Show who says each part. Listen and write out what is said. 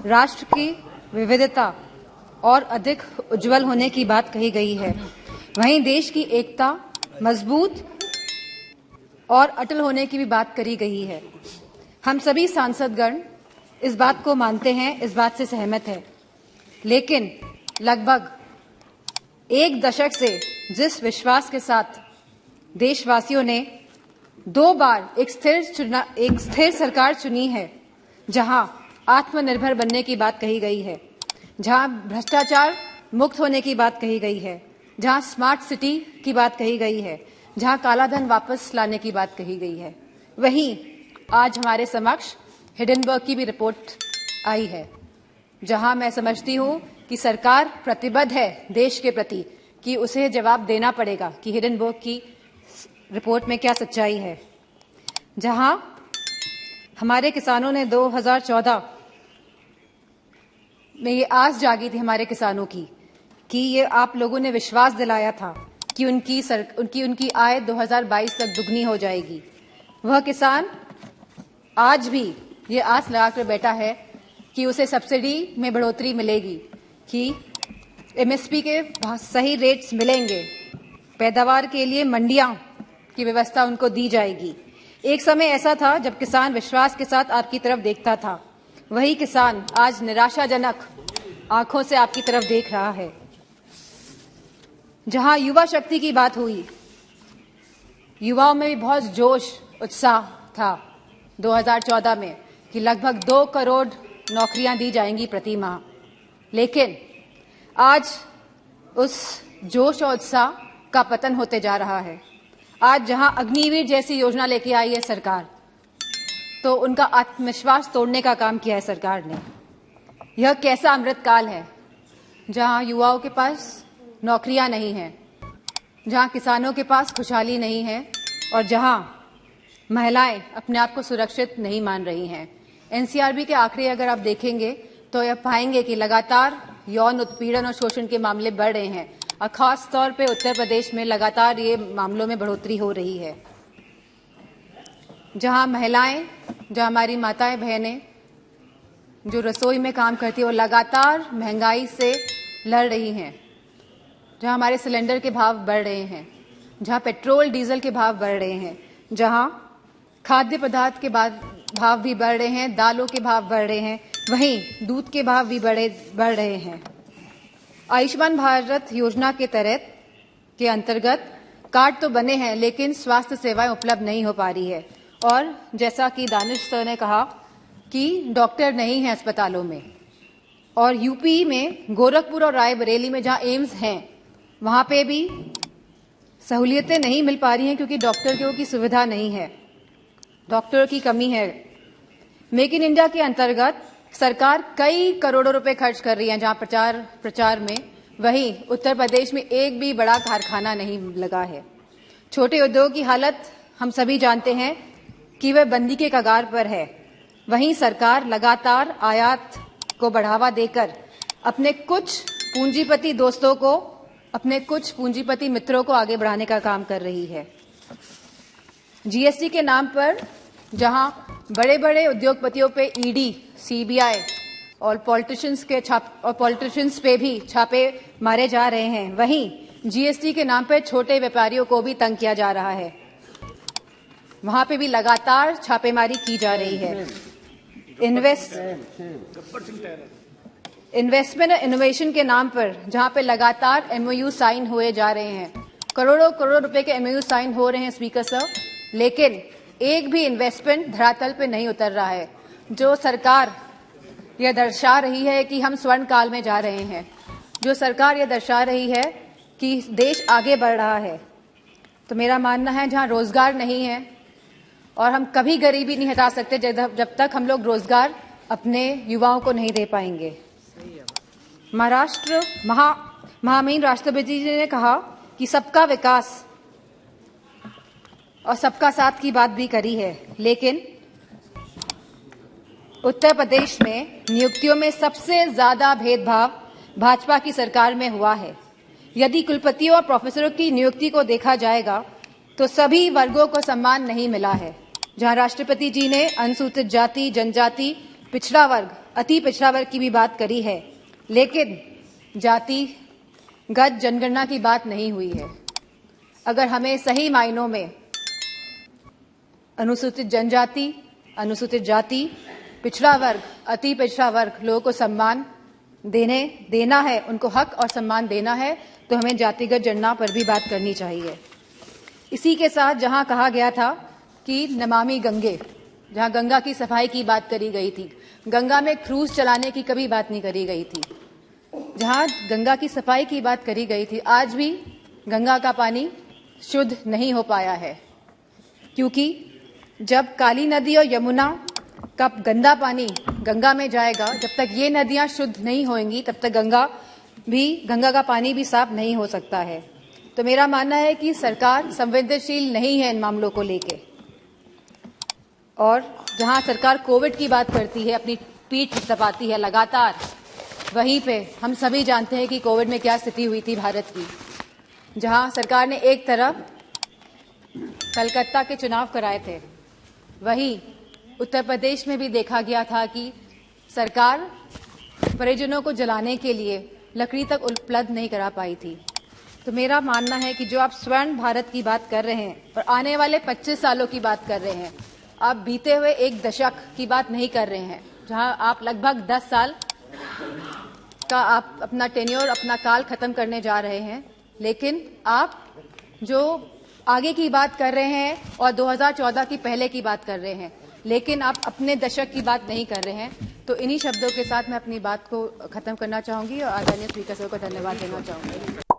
Speaker 1: राष्ट्र की विविधता और अधिक उज्जवल होने की बात कही गई है। वहीं देश की एकता मजबूत और अटल होने की भी बात करी गई है। हम सभी सांसदगण इस बात को मानते हैं, इस बात से सहमत है। लेकिन लगभग एक दशक से जिस विश्वास के साथ देशवासियों ने 2 बार एक स्थिर सरकार चुनी है, जहां आत्मनिर्भर बनने की बात कही गई है, जहां भ्रष्टाचार मुक्त होने की बात कही गई है, जहां स्मार्ट सिटी की बात कही गई है, जहां कालाधन वापस लाने की बात कही गई है, वहीं आज हमारे समक्ष हिडेनबर्ग की भी रिपोर्ट आई है, जहां मैं समझती हूं कि सरकार प्रतिबद्ध है देश के प्रति कि उसे जवाब देना पड़ेगा कि हिडेनबर्ग की रिपोर्ट में क्या सच्चाई है। जहां हमारे किसानों ने 2014 में ये आस जागी थी हमारे किसानों की कि ये आप लोगों ने विश्वास दिलाया था कि उनकी आय 2022 तक दुगनी हो जाएगी। वह किसान आज भी ये आस लगाकर बैठा है कि उसे सब्सिडी में बढ़ोतरी मिलेगी, कि एमएसपी के सही रेट्स मिलेंगे, पैदावार के लिए मंडियां की व्यवस्था उनको दी जाएगी। एक समय ऐसा था जब किसान विश्वास के साथ आपकी तरफ देखता था। वही किसान आज निराशाजनक आंखों से आपकी तरफ देख रहा है। जहां युवा शक्ति की बात हुई, युवाओं में भी बहुत जोश उत्साह था 2014 में कि लगभग 2 करोड़ नौकरियां दी जाएंगी प्रति माह। लेकिन आज उस जोश और उत्साह का पतन होते जा रहा है। आज जहां अग्निवीर जैसी योजना लेके आई है सरकार, तो उनका आत्मविश्वास तोड़ने का काम किया है सरकार ने। यह कैसा अमृतकाल है जहां युवाओं के पास नौकरियां नहीं हैं, जहां किसानों के पास खुशहाली नहीं है और जहां महिलाएं अपने आप को सुरक्षित नहीं मान रही हैं। एनसीआरबी के आंकड़े अगर आप देखेंगे तो यह पाएंगे कि लगातार यौन उत्पीड़न और शोषण के मामले बढ़ रहे हैं और खास तौर पे उत्तर प्रदेश में लगातार ये मामलों में बढ़ोतरी हो रही है। जहां महिलाएं, जहां हमारी माताएं बहनें जो रसोई में काम करती है वो लगातार महंगाई से लड़ रही हैं, जहां हमारे सिलेंडर के भाव बढ़ रहे हैं, जहां पेट्रोल डीजल के भाव बढ़ रहे हैं, जहां खाद्य पदार्थ के भाव भी बढ़ रहे हैं, दालों के भाव बढ़ रहे हैं, वहीं दूध के भाव भी बढ़ रहे हैं। आयुष्मान भारत योजना के तहत के अंतर्गत कार्ड तो बने हैं, लेकिन स्वास्थ्य सेवाएं उपलब्ध नहीं हो पा रही है। और जैसा कि दानिश सर ने कहा कि डॉक्टर नहीं है अस्पतालों में, और यूपी में गोरखपुर और रायबरेली में जहां एम्स हैं वहां पे भी सहूलियतें नहीं मिल पा रही हैं क्योंकि डॉक्टरों की सुविधा नहीं है, डॉक्टर की कमी है। मेक इन इंडिया के अंतर्गत सरकार कई करोड़ों रुपए खर्च कर रही है जहां प्रचार में, वहीं उत्तर प्रदेश में एक भी बड़ा कारखाना नहीं लगा है। छोटे उद्योग की हालत हम सभी जानते हैं कि वह बंदी के कगार पर है। वहीं सरकार लगातार आयात को बढ़ावा देकर अपने कुछ पूंजीपति दोस्तों को, अपने कुछ पूंजीपति मित्रों को आगे बढ़ाने का काम कर रही है। जीएसटी के नाम पर जहां बड़े बड़े उद्योगपतियों पे ईडी, सीबीआई और पॉलिटिशियंस पे भी छापे मारे जा रहे हैं, वहीं जीएसटी के नाम पर छोटे व्यापारियों को भी तंग किया जा रहा है। वहां पे भी लगातार छापेमारी की जा रही है। इन्वेस्टमेंट और इनोवेशन के नाम पर जहां पे लगातार एमओयू साइन हुए जा रहे हैं, करोड़ों करोड़ रुपए के एमओयू साइन हो रहे हैं स्पीकर सर, लेकिन एक भी इन्वेस्टमेंट धरातल पे नहीं उतर रहा है। जो सरकार यह दर्शा रही है कि हम स्वर्ण काल में जा रहे हैं, जो सरकार यह दर्शा रही है कि देश आगे बढ़ रहा है, तो मेरा मानना है जहां रोजगार नहीं है, और हम कभी गरीबी नहीं हटा सकते जब तक हम लोग रोजगार अपने युवाओं को नहीं दे पाएंगे। महाराष्ट्र महामहिम राष्ट्रपति जी ने कहा कि सबका विकास और सबका साथ की बात भी करी है, लेकिन उत्तर प्रदेश में नियुक्तियों में सबसे ज्यादा भेदभाव भाजपा की सरकार में हुआ है। यदि कुलपतियों और प्रोफेसरों की नियुक्ति को देखा जाएगा तो सभी वर्गों को सम्मान नहीं मिला है। जहां राष्ट्रपति जी ने अनुसूचित जाति, जनजाति, पिछड़ा वर्ग, अति पिछड़ा वर्ग की भी बात करी है, लेकिन जातिगत जनगणना की बात नहीं हुई है। अगर हमें सही मायनों में अनुसूचित जनजाति, अनुसूचित जाति, पिछड़ा वर्ग, अति पिछड़ा वर्ग लोगों को सम्मान देना है, उनको हक और सम्मान देना है, तो हमें जातिगत जनगणना पर भी बात करनी चाहिए। इसी के साथ जहां कहा गया था कि नमामि गंगे, जहां गंगा की सफाई की बात करी गई थी, गंगा में क्रूज चलाने की कभी बात नहीं करी गई थी। जहां गंगा की सफाई की बात करी गई थी, आज भी गंगा का पानी शुद्ध नहीं हो पाया है, क्योंकि जब काली नदी और यमुना का गंदा पानी गंगा में जाएगा, जब तक ये नदियां शुद्ध नहीं होंगी, तब तक गंगा का पानी भी साफ नहीं हो सकता है। तो मेरा मानना है कि सरकार संवेदनशील नहीं है इन मामलों को लेके, और जहां सरकार कोविड की बात करती है, अपनी पीठ थपथपाती है लगातार, वहीं पे हम सभी जानते हैं कि कोविड में क्या स्थिति हुई थी भारत की। जहां सरकार ने एक तरफ कलकत्ता के चुनाव कराए थे, वहीं उत्तर प्रदेश में भी देखा गया था कि सरकार परिजनों को जलाने के लिए लकड़ी तक उपलब्ध नहीं करा पाई थी। तो मेरा मानना है कि जो आप स्वर्ण भारत की बात कर रहे हैं और आने वाले 25 सालों की बात कर रहे हैं, आप बीते हुए एक दशक की बात नहीं कर रहे हैं, जहां आप लगभग 10 साल का आप अपना टेन्योर, अपना काल खत्म करने जा रहे हैं। लेकिन आप जो आगे की बात कर रहे हैं और 2014 की पहले की बात कर रहे हैं, लेकिन आप अपने दशक की बात नहीं कर रहे हैं। तो इन्हीं शब्दों के साथ मैं अपनी बात को खत्म करना चाहूंगी और आदरणीय स्पीकर साहब को धन्यवाद देना चाहूंगी।